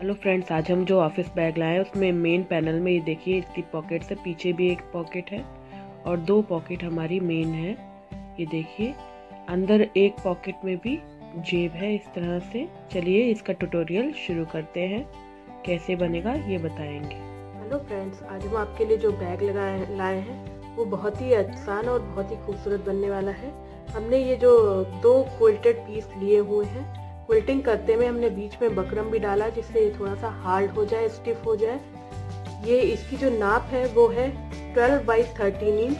Hello friends, आज हम जो ऑफिस बैग लाए हैं उसमें मेन पैनल में ये देखिए इसकी पॉकेट से पीछे भी एक पॉकेट है और दो पॉकेट हमारी मेन है। ये देखिए अंदर एक पॉकेट में भी जेब है इस तरह से। चलिए इसका ट्यूटोरियल शुरू करते हैं, कैसे बनेगा ये बताएंगे। हेलो फ्रेंड्स, आज हम आपके लिए जो बैग लाए हैं वो बहुत ही आसान और बहुत ही खूबसूरत बनने वाला है। हमने ये जो दो क्विल्टेड पीस लिए हुए हैं, क्विल्टिंग करते में हमने बीच में बकरम भी डाला जिससे ये थोड़ा सा हार्ड हो जाए, स्टिफ हो जाए। ये इसकी जो नाप है वो है 12 बाई 13 इंच।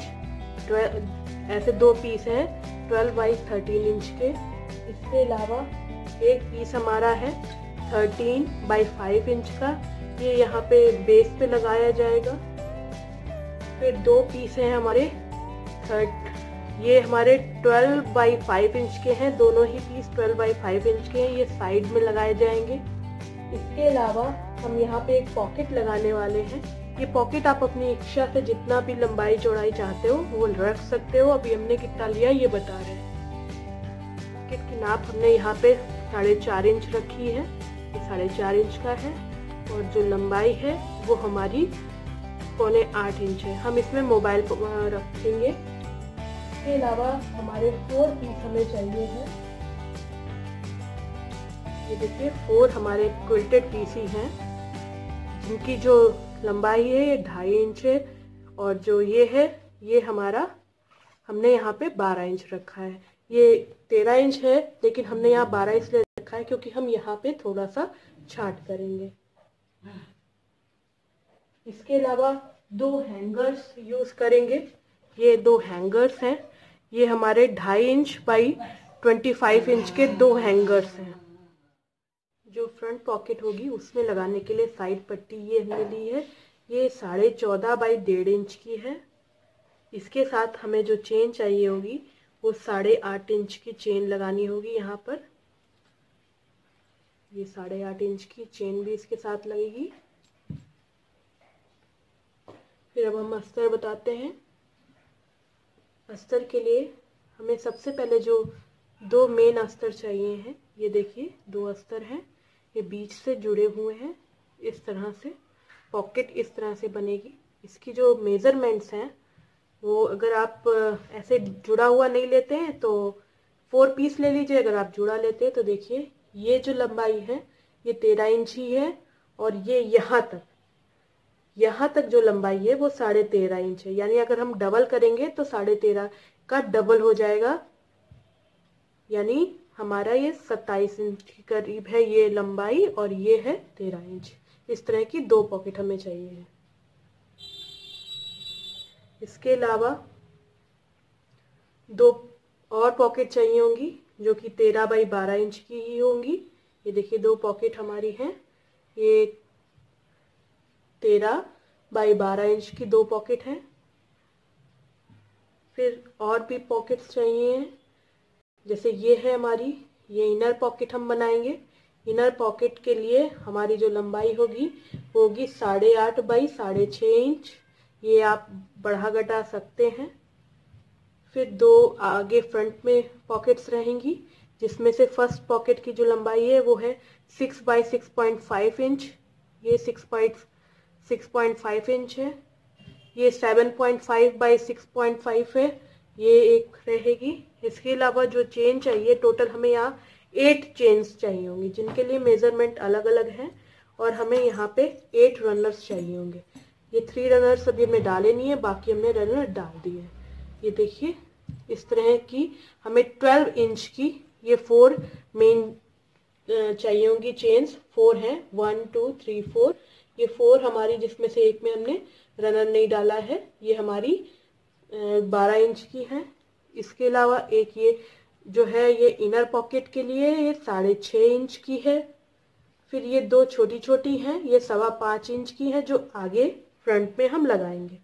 ऐसे दो पीस हैं 12 बाई 13 इंच के। इसके अलावा एक पीस हमारा है 13 बाई 5 इंच का, ये यहाँ पे बेस पे लगाया जाएगा। फिर दो पीस हैं हमारे ये हमारे 12 बाई 5 इंच के हैं, दोनों ही पीस 12 बाई 5 इंच के हैं, ये साइड में लगाए जाएंगे। इसके अलावा हम यहाँ पे एक पॉकेट लगाने वाले हैं। ये पॉकेट आप अपनी इच्छा से जितना भी लंबाई चौड़ाई चाहते हो वो रख सकते हो। अभी हमने कितना लिया ये बता रहे हैं। पॉकेट की नाप हमने यहाँ पे 4.5 इंच रखी है, ये 4.5 इंच का है और जो लंबाई है वो हमारी 7.25 इंच है। हम इसमें मोबाइल रखेंगे। इसके अलावा हमारे 4 पीस हमें चाहिए हैं। ये देखिए 4 हमारे क्विल्टेड पीस ही हैं जिनकी जो लंबाई है ये 2.5 इंच है और जो ये है ये हमारा हमने यहाँ पे 12 इंच रखा है। ये 13 इंच है लेकिन हमने यहाँ 12 इसलिए रखा है क्योंकि हम यहाँ पे थोड़ा सा छांट करेंगे। इसके अलावा 2 हैंगर्स यूज करेंगे। ये 2 हैंगर्स हैं, ये हमारे 2.5 इंच बाई 25 इंच के 2 हैंगर्स हैं। जो फ्रंट पॉकेट होगी उसमें लगाने के लिए साइड पट्टी ये हमने ली है, ये 14.5 बाई 1.5 इंच की है। इसके साथ हमें जो चेन चाहिए होगी वो 8.5 इंच की चेन लगानी होगी। यहाँ पर ये 8.5 इंच की चेन भी इसके साथ लगेगी। फिर अब हम अस्तर बताते हैं। अस्तर के लिए हमें सबसे पहले जो 2 मेन अस्तर चाहिए हैं, ये देखिए 2 अस्तर हैं, ये बीच से जुड़े हुए हैं। इस तरह से पॉकेट इस तरह से बनेगी। इसकी जो मेजरमेंट्स हैं वो अगर आप ऐसे जुड़ा हुआ नहीं लेते हैं तो 4 पीस ले लीजिए। अगर आप जुड़ा लेते हैं तो देखिए ये जो लंबाई है ये 13 इंच ही है और ये यहाँ तक जो लंबाई है वो 13.5 इंच है। यानी अगर हम डबल करेंगे तो 13.5 का डबल हो जाएगा, यानी हमारा ये 27 इंच के करीब है ये लंबाई और ये है 13 इंच। इस तरह की 2 पॉकेट हमें चाहिए। इसके अलावा 2 और पॉकेट चाहिए होंगी जो कि 13 बाई 12 इंच की ही होंगी। ये देखिए 2 पॉकेट हमारी हैं, ये 13 बाई 12 इंच की 2 पॉकेट हैं। फिर और भी पॉकेट्स चाहिए हैं, जैसे ये है हमारी, ये इनर पॉकेट हम बनाएंगे। इनर पॉकेट के लिए हमारी जो लंबाई होगी वो होगी 8.5 बाई 6.5 इंच। ये आप बढ़ा घटा सकते हैं। फिर 2 आगे फ्रंट में पॉकेट्स रहेंगी जिसमें से फर्स्ट पॉकेट की जो लंबाई है वो है 6 बाई 6.5 इंच, ये 6.5 इंच है। ये 7.5 बाई 6.5 है, ये एक रहेगी। इसके अलावा जो चेन चाहिए, टोटल हमें यहाँ 8 चेन्स चाहिए होंगी जिनके लिए मेजरमेंट अलग अलग हैं और हमें यहाँ पे 8 रनर्स चाहिए होंगे। ये 3 रनर्स अभी हमने डाले नहीं है, बाकी हमने रनर डाल दिए हैं। ये देखिए इस तरह की हमें 12 इंच की ये 4 मेन चाहिए होंगी चेन्स। 4 हैं, 1 2 3 4। ये 4 हमारी, जिसमें से एक में हमने रनर नहीं डाला है, ये हमारी 12 इंच की है। इसके अलावा एक ये जो है ये इनर पॉकेट के लिए ये 6.5 इंच की है। फिर ये 2 छोटी छोटी हैं, ये 5.25 इंच की है जो आगे फ्रंट में हम लगाएंगे।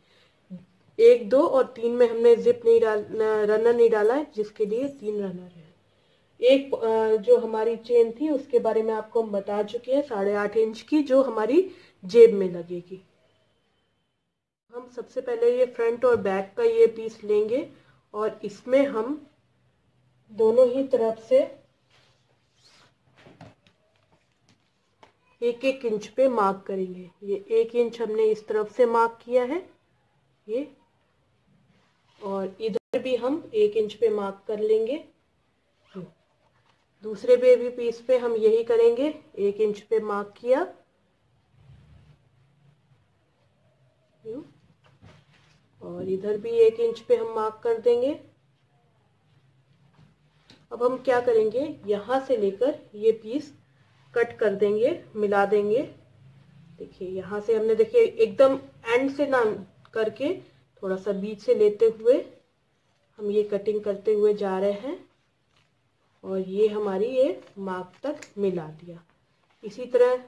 1 2 और 3 में हमने रनर नहीं डाला है जिसके लिए 3 रनर है। एक जो हमारी चेन थी उसके बारे में आपको हम बता चुके हैं, 8.5 इंच की, जो हमारी जेब में लगेगी। हम सबसे पहले ये फ्रंट और बैक का ये पीस लेंगे और इसमें हम दोनों ही तरफ से एक एक इंच पे मार्क करेंगे। ये 1 इंच हमने इस तरफ से मार्क किया है ये, और इधर भी हम 1 इंच पे मार्क कर लेंगे। दूसरे बेबी पीस पे हम यही करेंगे, 1 इंच पे मार्क किया, और इधर भी 1 इंच पे हम मार्क कर देंगे। अब हम क्या करेंगे, यहाँ से लेकर ये पीस कट कर देंगे, मिला देंगे। देखिए यहाँ से हमने, देखिए एकदम एंड से ना करके थोड़ा सा बीच से लेते हुए हम ये कटिंग करते हुए जा रहे हैं, और ये हमारी ये मार्क तक मिला दिया। इसी तरह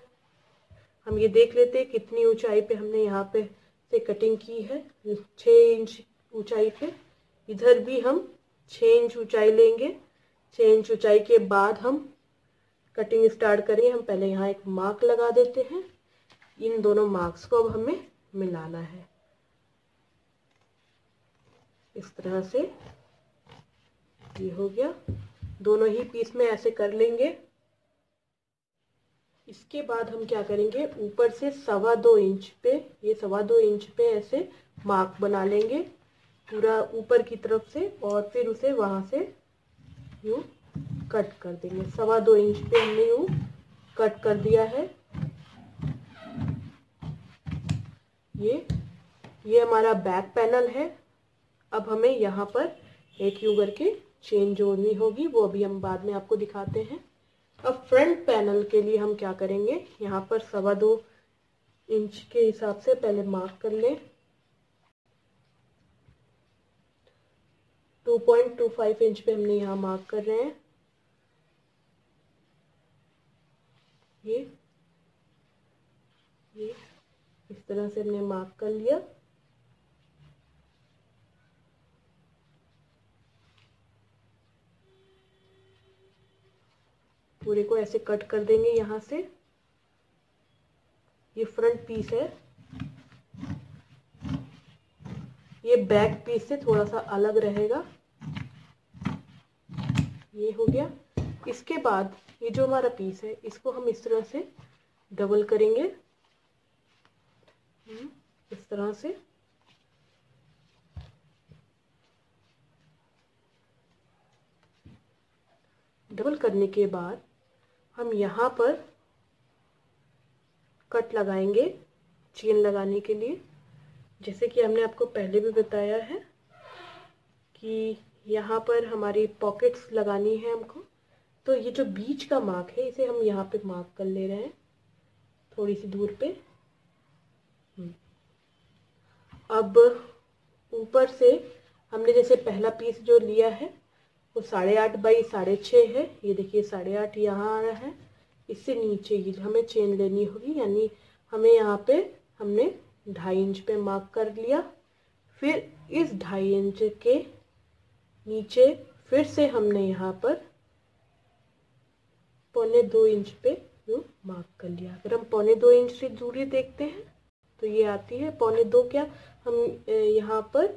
हम ये देख लेते हैं कितनी ऊंचाई पे हमने यहाँ पे से कटिंग की है। 6 इंच ऊंचाई पे। इधर भी हम 6 इंच ऊंचाई लेंगे। 6 इंच ऊंचाई के बाद हम कटिंग स्टार्ट करेंगे। हम पहले यहाँ एक मार्क लगा देते हैं। इन दोनों मार्क्स को अब हमें मिलाना है इस तरह से। ये हो गया, दोनों ही पीस में ऐसे कर लेंगे। इसके बाद हम क्या करेंगे, ऊपर से 2.25 इंच पे, ये 2.25 इंच पे ऐसे मार्क बना लेंगे पूरा ऊपर की तरफ से, और फिर उसे वहां से यूं कट कर देंगे। 2.25 इंच पे हमने यूं कट कर दिया है। ये हमारा बैक पैनल है। अब हमें यहाँ पर एक यूं करके चेन जोड़नी होगी, वो अभी हम बाद में आपको दिखाते हैं। अब फ्रंट पैनल के लिए हम क्या करेंगे, यहाँ पर 2.25 इंच के हिसाब से पहले मार्क कर लें। 2.25 इंच पे हमने यहाँ मार्क कर रहे हैं। ये इस तरह से हमने मार्क कर लिया। पूरे को ऐसे कट कर देंगे यहाँ से। ये फ्रंट पीस है, ये बैक पीस से थोड़ा सा अलग रहेगा। ये हो गया। इसके बाद ये जो हमारा पीस है, इसको हम इस तरह से डबल करेंगे, इस तरह से। डबल करने के बाद हम यहाँ पर कट लगाएंगे चेन लगाने के लिए। जैसे कि हमने आपको पहले भी बताया है कि यहाँ पर हमारी पॉकेट्स लगानी है हमको, तो ये जो बीच का मार्क है इसे हम यहाँ पे मार्क कर ले रहे हैं थोड़ी सी दूर पे। अब ऊपर से हमने जैसे पहला पीस जो लिया है वो 8.5 बाई 6.5 है। ये देखिए 8.5 यहाँ आ रहा है। इससे नीचे ये हमें चेन लेनी होगी, यानी हमें यहाँ पे हमने 2.5 इंच पे मार्क कर लिया। फिर इस 2.5 इंच के नीचे फिर से हमने यहाँ पर 2.25 इंच पे यूं मार्क कर लिया। अगर हम 2.25 इंच से दूरी देखते हैं तो ये आती है 2.25, क्या हम यहाँ पर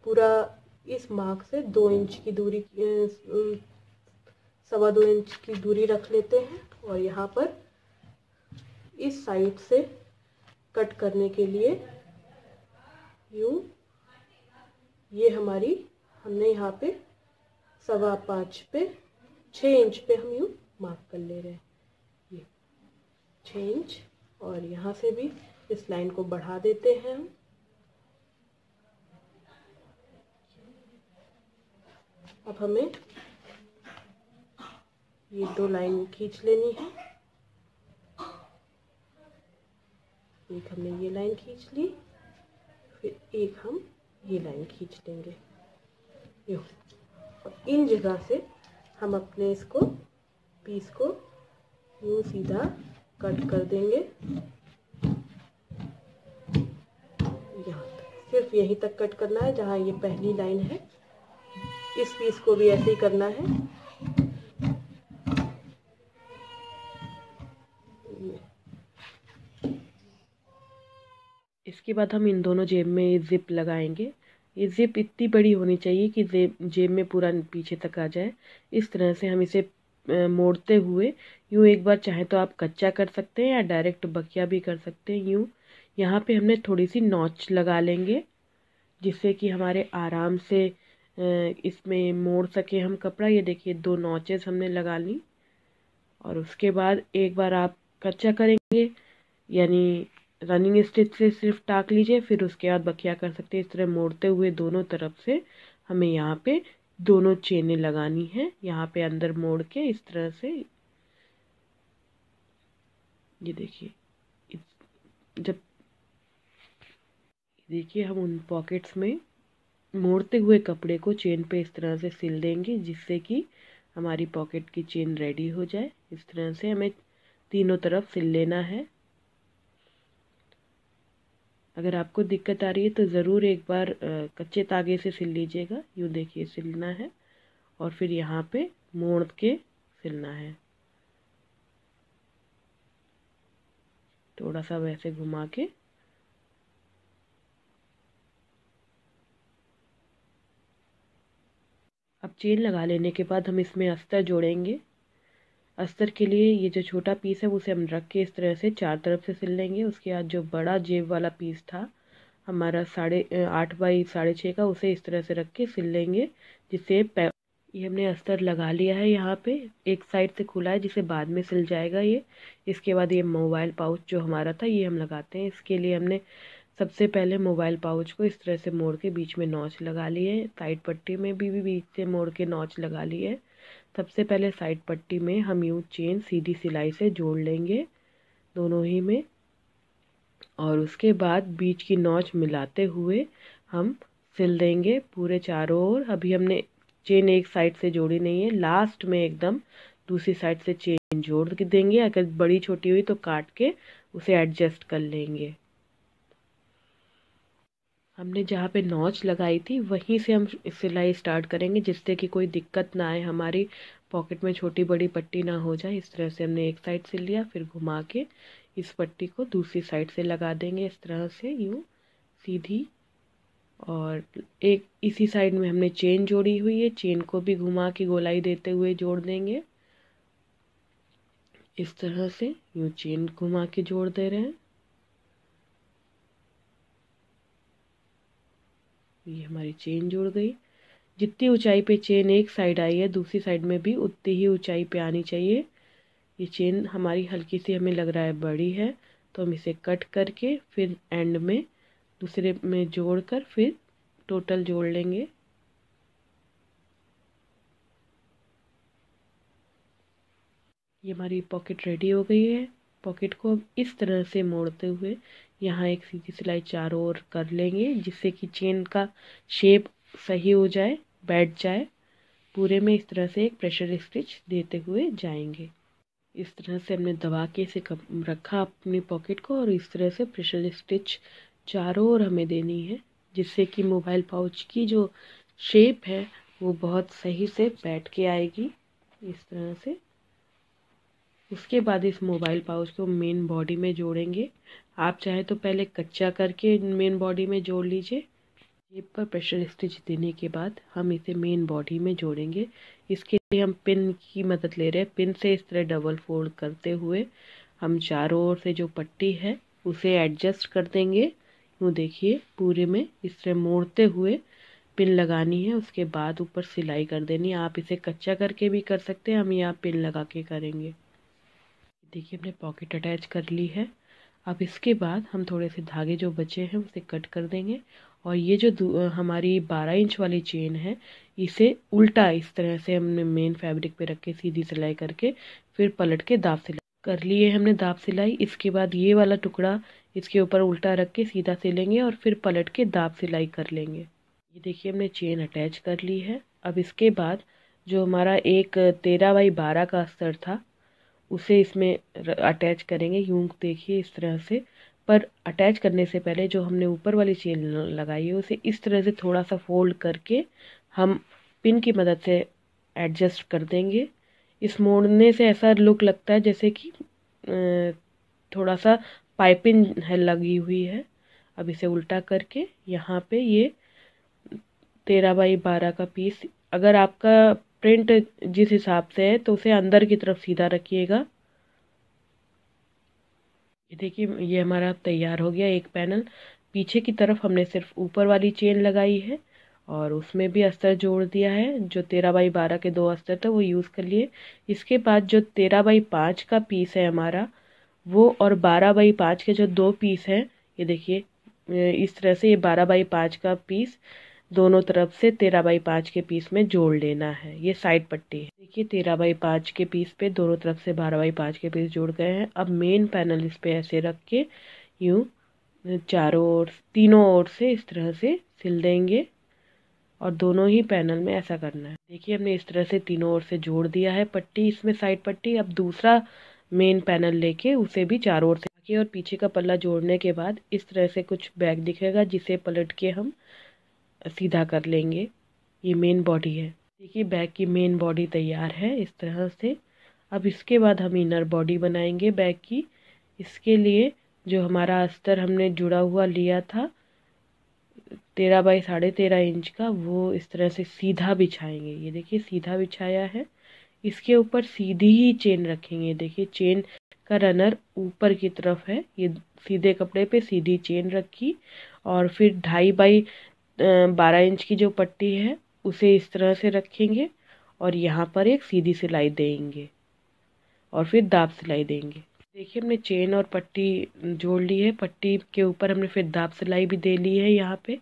पूरा इस मार्क से 2 इंच की दूरी, 2.25 इंच की दूरी रख लेते हैं, और यहाँ पर इस साइड से कट करने के लिए यूं, ये हमारी, हमने यहाँ पे 5.25 पे 6 इंच पे हम यूं मार्क कर ले रहे हैं, ये 6 इंच। और यहाँ से भी इस लाइन को बढ़ा देते हैं हम। अब हमें ये 2 लाइन खींच लेनी है। एक हमने ये लाइन खींच ली, फिर एक हम ये लाइन खींच लेंगे यूं, और इन जगह से हम अपने इसको पीस को यूं सीधा कट कर देंगे यहाँ तक। सिर्फ यहीं तक कट करना है जहाँ ये पहली लाइन है। इस पीस को भी ऐसे ही करना है। इसके बाद हम इन दोनों जेब में जिप लगाएंगे। ये जिप इतनी बड़ी होनी चाहिए कि जेब में पूरा पीछे तक आ जाए। इस तरह से हम इसे मोड़ते हुए यूँ एक बार चाहे तो आप कच्चा कर सकते हैं या डायरेक्ट बकिया भी कर सकते हैं। यूँ यहाँ पे हमने थोड़ी सी नॉच लगा लेंगे जिससे कि हमारे आराम से इसमें मोड़ सके हम कपड़ा। ये देखिए 2 नॉचेस हमने लगा ली। और उसके बाद एक बार आप कच्चा करेंगे यानी रनिंग स्टिच से सिर्फ टाक लीजिए, फिर उसके बाद बकिया कर सकते हैं। इस तरह मोड़ते हुए दोनों तरफ से हमें यहाँ पे दोनों चेनें लगानी है, यहाँ पे अंदर मोड़ के इस तरह से। ये देखिए जब देखिए हम उन पॉकेट्स में मोड़ते हुए कपड़े को चेन पे इस तरह से सिल देंगे जिससे कि हमारी पॉकेट की चेन रेडी हो जाए। इस तरह से हमें तीनों तरफ सिल लेना है। अगर आपको दिक्कत आ रही है तो ज़रूर एक बार कच्चे धागे से सिल लीजिएगा। यूँ देखिए सिलना है और फिर यहाँ पे मोड़ के सिलना है, थोड़ा सा वैसे घुमा के। अब चेन लगा लेने के बाद हम इसमें अस्तर जोड़ेंगे। अस्तर के लिए ये जो छोटा पीस है उसे हम रख के इस तरह से 4 तरफ से सिल लेंगे। उसके बाद जो बड़ा जेब वाला पीस था हमारा 8.5 बाई 6.5 का, उसे इस तरह से रख के सिल लेंगे जिससे ये हमने अस्तर लगा लिया है। यहाँ पे एक साइड से खुला है जिसे बाद में सिल जाएगा ये। इसके बाद ये मोबाइल पाउच जो हमारा था ये हम लगाते हैं। इसके लिए हमने सबसे पहले मोबाइल पाउच को इस तरह से मोड़ के बीच में नॉच लगा ली है। साइड पट्टी में भी बीच से मोड़ के नॉच लगा ली है। सबसे पहले साइड पट्टी में हम यूँ चेन सीधी सिलाई से जोड़ लेंगे दोनों ही में, और उसके बाद बीच की नॉच मिलाते हुए हम सिल देंगे पूरे चारों ओर। अभी हमने चेन एक साइड से जोड़ी नहीं है, लास्ट में एकदम दूसरी साइड से चेन जोड़ देंगे। अगर बड़ी छोटी हुई तो काट के उसे एडजस्ट कर लेंगे। हमने जहाँ पे नॉच लगाई थी वहीं से हम सिलाई स्टार्ट करेंगे जिससे कि कोई दिक्कत ना आए, हमारी पॉकेट में छोटी बड़ी पट्टी ना हो जाए। इस तरह से हमने एक साइड से लिया, फिर घुमा के इस पट्टी को दूसरी साइड से लगा देंगे इस तरह से यूँ सीधी। और एक इसी साइड में हमने चेन जोड़ी हुई है, चेन को भी घुमा के गोलाई देते हुए जोड़ देंगे इस तरह से। यूँ चेन घुमा के जोड़ दे रहे हैं। ये हमारी चेन जुड़ गई। जितनी ऊंचाई पे चेन एक साइड आई है दूसरी साइड में भी उतनी ही ऊंचाई पे आनी चाहिए। ये चेन हमारी हल्की सी हमें लग रहा है बड़ी है तो हम इसे कट करके फिर एंड में दूसरे में जोड़कर फिर टोटल जोड़ लेंगे। ये हमारी पॉकेट रेडी हो गई है। पॉकेट को अब इस तरह से मोड़ते हुए यहाँ एक सीधी सिलाई चारों ओर कर लेंगे जिससे कि चेन का शेप सही हो जाए, बैठ जाए पूरे में। इस तरह से एक प्रेशर स्टिच देते हुए जाएंगे। इस तरह से हमने दबा के इसे रखा अपनी पॉकेट को, और इस तरह से प्रेशर स्टिच चारों ओर हमें देनी है जिससे कि मोबाइल पाउच की जो शेप है वो बहुत सही से बैठ के आएगी इस तरह से। उसके बाद इस मोबाइल पाउच को मेन बॉडी में जोड़ेंगे। आप चाहे तो पहले कच्चा करके मेन बॉडी में जोड़ लीजिए। जेब पर प्रेशर स्टिच देने के बाद हम इसे मेन बॉडी में जोड़ेंगे। इसके लिए हम पिन की मदद ले रहे हैं। पिन से इस तरह डबल फोल्ड करते हुए हम चारों ओर से जो पट्टी है उसे एडजस्ट कर देंगे। यूँ देखिए पूरे में इस तरह मोड़ते हुए पिन लगानी है। उसके बाद ऊपर सिलाई कर देनी है। आप इसे कच्चा करके भी कर सकते हैं, हम यहाँ पिन लगा के करेंगे। देखिए हमने पॉकेट अटैच कर ली है। अब इसके बाद हम थोड़े से धागे जो बचे हैं उसे कट कर देंगे, और ये जो हमारी 12 इंच वाली चेन है इसे उल्टा इस तरह से हमने मेन फैब्रिक पे रख के सीधी सिलाई करके फिर पलट के दाब सिलाई कर लिए हमने दाब सिलाई। इसके बाद ये वाला टुकड़ा इसके ऊपर उल्टा रख के सीधा सिलेंगे और फिर पलट के दाब सिलाई कर लेंगे। ये देखिए हमने चेन अटैच कर ली है। अब इसके बाद जो हमारा एक 13 बाई 12 का अस्तर था उसे इसमें अटैच करेंगे। यूँ देखिए इस तरह से, पर अटैच करने से पहले जो हमने ऊपर वाली चेन लगाई है उसे इस तरह से थोड़ा सा फोल्ड करके हम पिन की मदद से एडजस्ट कर देंगे। इस मोड़ने से ऐसा लुक लगता है जैसे कि थोड़ा सा पाइपिंग है लगी हुई है। अब इसे उल्टा करके यहाँ पे ये 13 बाई 12 का पीस, अगर आपका प्रिंट जिस हिसाब से है तो उसे अंदर की तरफ सीधा रखिएगा। ये देखिए ये हमारा तैयार हो गया एक पैनल। पीछे की तरफ हमने सिर्फ ऊपर वाली चेन लगाई है और उसमें भी अस्तर जोड़ दिया है। जो 13x12 के 2 अस्तर थे वो यूज़ कर लिए। इसके बाद जो 13x5 का पीस है हमारा वो, और 12x5 के जो 2 पीस हैं, ये देखिए इस तरह से ये 12x5 का पीस दोनों तरफ से 13x5 के पीस में जोड़ लेना है। ये साइड पट्टी है। देखिए 13x5 के पीस पे दोनों तरफ से 12x5 के पीस जोड़ गए हैं। अब मेन पैनल इस पे ऐसे रख के यूँ चारों ओर, तीनों ओर से इस तरह से सिल देंगे और दोनों ही पैनल में ऐसा करना है। देखिए हमने इस तरह से तीनों ओर से जोड़ दिया है पट्टी, इसमें साइड पट्टी। अब दूसरा मेन पैनल लेके उसे भी चारों ओर से आगे और पीछे का पल्ला जोड़ने के बाद इस तरह से कुछ बैग दिखेगा, जिसे पलट के हम सीधा कर लेंगे। ये मेन बॉडी है। देखिए बैग की मेन बॉडी तैयार है इस तरह से। अब इसके बाद हम इनर बॉडी बनाएंगे बैग की। इसके लिए जो हमारा अस्तर हमने जुड़ा हुआ लिया था 13x13.5 इंच का, वो इस तरह से सीधा बिछाएंगे। ये देखिए सीधा बिछाया है। इसके ऊपर सीधी ही चेन रखेंगे। देखिए चेन का रनर ऊपर की तरफ है। ये सीधे कपड़े पे सीधी चेन रखी और फिर 2.5x12 इंच की जो पट्टी है उसे इस तरह से रखेंगे और यहाँ पर एक सीधी सिलाई देंगे और फिर दाब सिलाई देंगे। देखिए हमने चेन और पट्टी जोड़ ली है। पट्टी के ऊपर हमने फिर दाब सिलाई भी दे ली है यहाँ पे।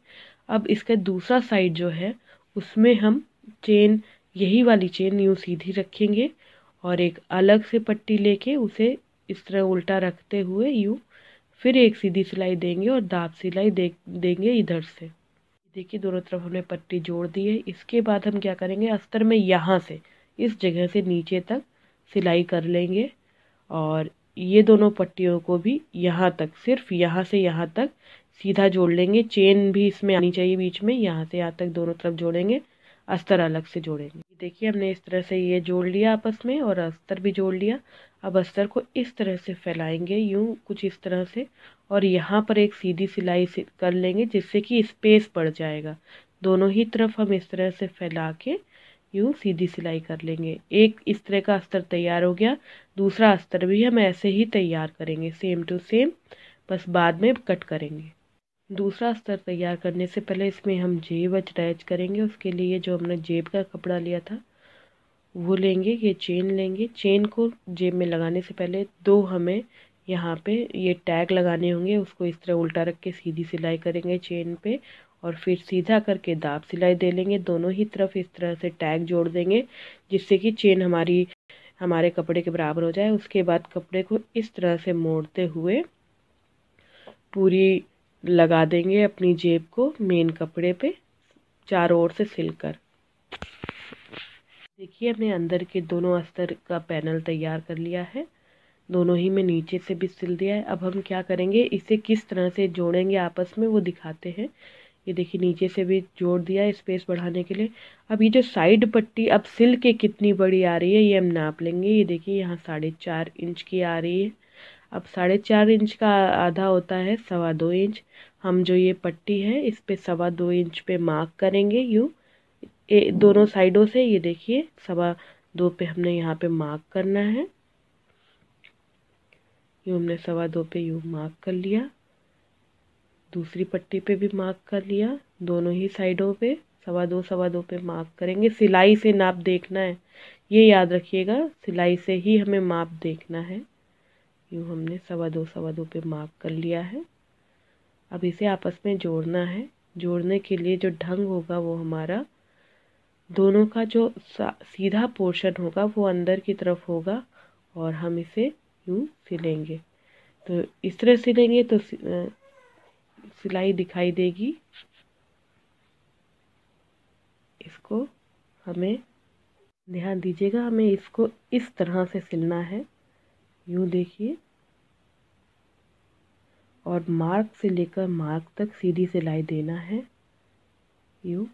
अब इसका दूसरा साइड जो है उसमें हम चेन, यही वाली चेन यूँ सीधी रखेंगे और एक अलग से पट्टी लेके उसे इस तरह उल्टा रखते हुए यूँ फिर एक सीधी सिलाई देंगे और दाब सिलाई देंगे इधर से। देखिए दोनों तरफ हमने पट्टी जोड़ दी है। इसके बाद हम क्या करेंगे, अस्तर में यहाँ से इस जगह से नीचे तक सिलाई कर लेंगे और ये दोनों पट्टियों को भी यहाँ तक, सिर्फ यहाँ से यहाँ तक सीधा जोड़ लेंगे। चेन भी इसमें आनी चाहिए बीच में, यहाँ से यहाँ तक दोनों तरफ जोड़ेंगे, अस्तर अलग से जोड़ेंगे। देखिए हमने इस तरह से ये जोड़ लिया आपस में और अस्तर भी जोड़ लिया। अब अस्तर को इस तरह से फैलाएंगे यूँ कुछ इस तरह से और यहाँ पर एक सीधी सिलाई कर लेंगे जिससे कि स्पेस पड़ जाएगा। दोनों ही तरफ हम इस तरह से फैला के यूँ सीधी सिलाई कर लेंगे। एक इस तरह का अस्तर तैयार हो गया। दूसरा अस्तर भी हम ऐसे ही तैयार करेंगे सेम टू सेम, बस बाद में कट करेंगे। दूसरा अस्तर तैयार करने से पहले इसमें हम जेब अटैच करेंगे। उसके लिए जो हमने जेब का कपड़ा लिया था वो लेंगे, ये चेन लेंगे। चेन को जेब में लगाने से पहले दो हमें यहाँ पे ये टैग लगाने होंगे। उसको इस तरह उल्टा रख के सीधी सिलाई करेंगे चेन पे और फिर सीधा करके दाब सिलाई दे लेंगे। दोनों ही तरफ इस तरह से टैग जोड़ देंगे जिससे कि चेन हमारे कपड़े के बराबर हो जाए। उसके बाद कपड़े को इस तरह से मोड़ते हुए पूरी लगा देंगे अपनी जेब को मेन कपड़े पे चारों ओर से सिलकर। देखिए हमने अंदर के दोनों अस्तर का पैनल तैयार कर लिया है। दोनों ही में नीचे से भी सिल दिया है। अब हम क्या करेंगे, इसे किस तरह से जोड़ेंगे आपस में वो दिखाते हैं। ये देखिए नीचे से भी जोड़ दिया है स्पेस बढ़ाने के लिए। अब ये जो साइड पट्टी अब सिल के कितनी बड़ी आ रही है ये हम नाप लेंगे। ये देखिए यहाँ 4.5 इंच की आ रही है। अब 4.5 इंच का आधा होता है 2.25 इंच। हम जो ये पट्टी है इस पे 2.25 इंच पे मार्क करेंगे यूँ दोनों साइडों से। ये देखिए 2.25 पे हमने यहाँ पे मार्क करना है। यूँ हमने 2.25 पे यूँ मार्क कर लिया। दूसरी पट्टी पे भी मार्क कर लिया। दोनों ही साइडों पे 2.25 पे मार्क करेंगे। सिलाई से नाप देखना है, ये याद रखिएगा, सिलाई से ही हमें माप देखना है। यूँ हमने 2.25 पे मार्क कर लिया है। अब इसे आपस में जोड़ना है। जोड़ने के लिए जो ढंग होगा वो हमारा दोनों का जो सीधा पोर्शन होगा वो अंदर की तरफ होगा और हम इसे यूँ सिलेंगे। तो इस तरह सिलेंगे तो सिलाई दिखाई देगी। इसको हमें ध्यान दीजिएगा, हमें इसको इस तरह से सिलना है। यूँ देखिए और मार्क से लेकर मार्क तक सीधी सिलाई देना है यूँ,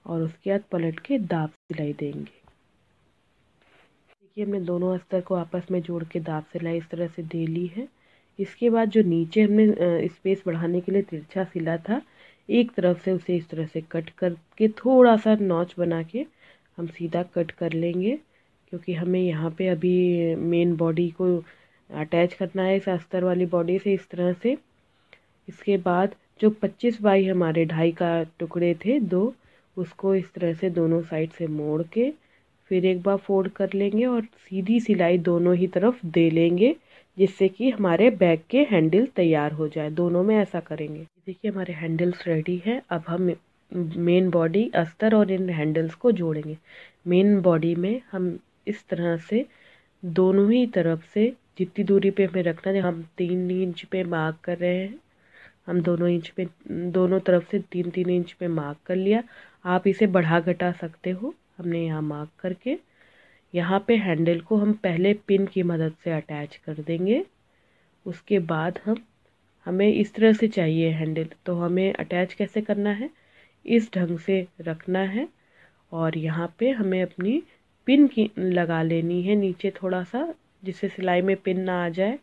और उसके बाद पलट के दाब सिलाई देंगे। देखिए हमने दोनों अस्तर को आपस में जोड़ के दाब सिलाई इस तरह से दे ली है। इसके बाद जो नीचे हमने स्पेस बढ़ाने के लिए तिरछा सिला था, एक तरफ से उसे इस तरह से कट करके थोड़ा सा नॉच बना के हम सीधा कट कर लेंगे, क्योंकि हमें यहाँ पे अभी मेन बॉडी को अटैच करना है इस अस्तर वाली बॉडी से इस तरह से। इसके बाद जो 25 बाई हमारे 2.5 का टुकड़े थे 2, उसको इस तरह से दोनों साइड से मोड़ के फिर एक बार फोल्ड कर लेंगे और सीधी सिलाई दोनों ही तरफ दे लेंगे, जिससे कि हमारे बैग के हैंडल तैयार हो जाए। दोनों में ऐसा करेंगे। देखिए हमारे हैंडल्स रेडी है। अब हम मेन बॉडी, अस्तर और इन हैंडल्स को जोड़ेंगे। मेन बॉडी में हम इस तरह से दोनों ही तरफ से जितनी दूरी पे हमें रखना है, हम 3 इंच पे मार्क कर रहे हैं। हम दोनों तरफ से 3-3 इंच पे मार्क कर लिया। आप इसे बढ़ा घटा सकते हो। हमने यहाँ मार्क करके यहाँ पे हैंडल को हम पहले पिन की मदद से अटैच कर देंगे। उसके बाद हमें इस तरह से चाहिए हैंडल, तो हमें अटैच कैसे करना है, इस ढंग से रखना है और यहाँ पे हमें अपनी पिन की लगा लेनी है नीचे थोड़ा सा, जिससे सिलाई में पिन ना आ जाए।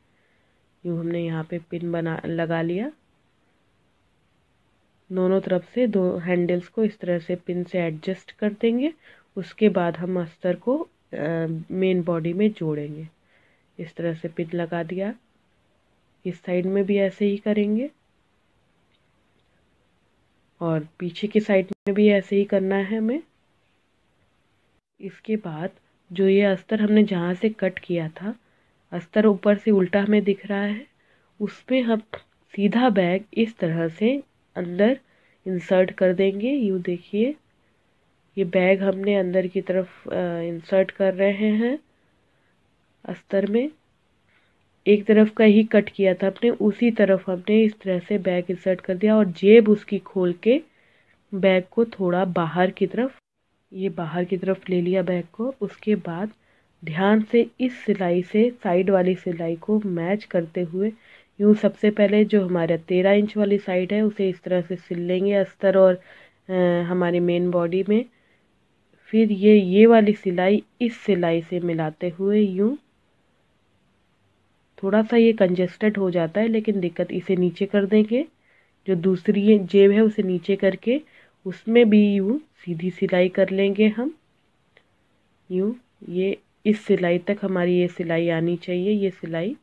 यूँ हमने यहाँ पे पिन लगा लिया। दोनों तरफ से 2 हैंडल्स को इस तरह से पिन से एडजस्ट कर देंगे। उसके बाद हम अस्तर को मेन बॉडी में जोड़ेंगे। इस तरह से पिन लगा दिया। इस साइड में भी ऐसे ही करेंगे और पीछे की साइड में भी ऐसे ही करना है हमें। इसके बाद जो ये अस्तर हमने जहाँ से कट किया था, अस्तर ऊपर से उल्टा हमें दिख रहा है, उस पे हम सीधा बैग इस तरह से अंदर इंसर्ट कर देंगे। यूँ देखिए ये बैग हमने अंदर की तरफ इंसर्ट कर रहे हैं अस्तर में। एक तरफ का ही कट किया था अपने, उसी तरफ हमने इस तरह से बैग इंसर्ट कर दिया और जेब उसकी खोल के बैग को थोड़ा बाहर की तरफ ले लिया बैग को। उसके बाद ध्यान से इस सिलाई से साइड वाली सिलाई को मैच करते हुए यूँ सबसे पहले जो हमारा 13 इंच वाली साइड है उसे इस तरह से सिल लेंगे अस्तर और हमारी मेन बॉडी में। फिर ये वाली सिलाई इस सिलाई से मिलाते हुए यूँ, थोड़ा सा ये कंजेस्टेड हो जाता है लेकिन दिक्कत, इसे नीचे कर देंगे। जो दूसरी जेब है उसे नीचे करके उसमें भी यूँ सीधी सिलाई कर लेंगे हम। यूँ ये इस सिलाई तक हमारी ये सिलाई आनी चाहिए। ये सिलाई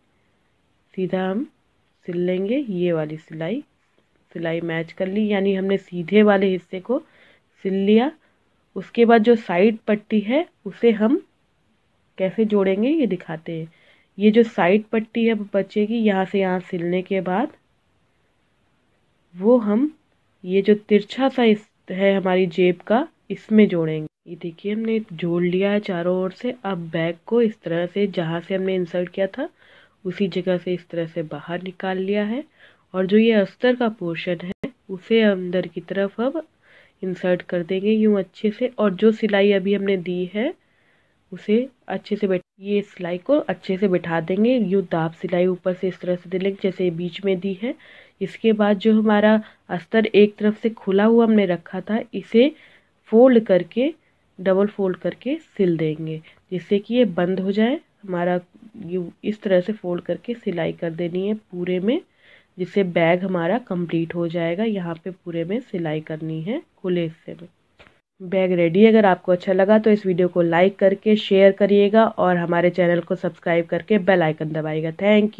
सीधा हम सिल लेंगे। ये वाली सिलाई मैच कर ली, यानी हमने सीधे वाले हिस्से को सिल लिया। उसके बाद जो साइड पट्टी है उसे हम कैसे जोड़ेंगे ये दिखाते हैं। ये जो साइड पट्टी है बचेगी यहाँ से, यहाँ सिलने के बाद वो हम ये जो तिरछा सा है हमारी जेब का, इसमें जोड़ेंगे। ये देखिए हमने जोड़ लिया है चारों ओर से। अब बैग को इस तरह से जहाँ से हमने इंसर्ट किया था उसी जगह से इस तरह से बाहर निकाल लिया है और जो ये अस्तर का पोर्शन है उसे अंदर की तरफ अब इंसर्ट कर देंगे यूँ अच्छे से। और जो सिलाई अभी हमने दी है उसे अच्छे से ये सिलाई को अच्छे से बिठा देंगे। यूँ दाब सिलाई ऊपर से इस तरह से दे लेंगे जैसे बीच में दी है। इसके बाद जो हमारा अस्तर एक तरफ से खुला हुआ हमने रखा था, इसे फोल्ड करके, डबल फोल्ड करके सिल देंगे, जिससे कि ये बंद हो जाए हमारा। इस तरह से फोल्ड करके सिलाई कर देनी है पूरे में, जिससे बैग हमारा कंप्लीट हो जाएगा। यहाँ पे पूरे में सिलाई करनी है खुले हिस्से में। Bag ready. अगर आपको अच्छा लगा तो इस वीडियो को लाइक करके शेयर करिएगा और हमारे चैनल को सब्सक्राइब करके बेल आइकन दबाइएगा। Thank you.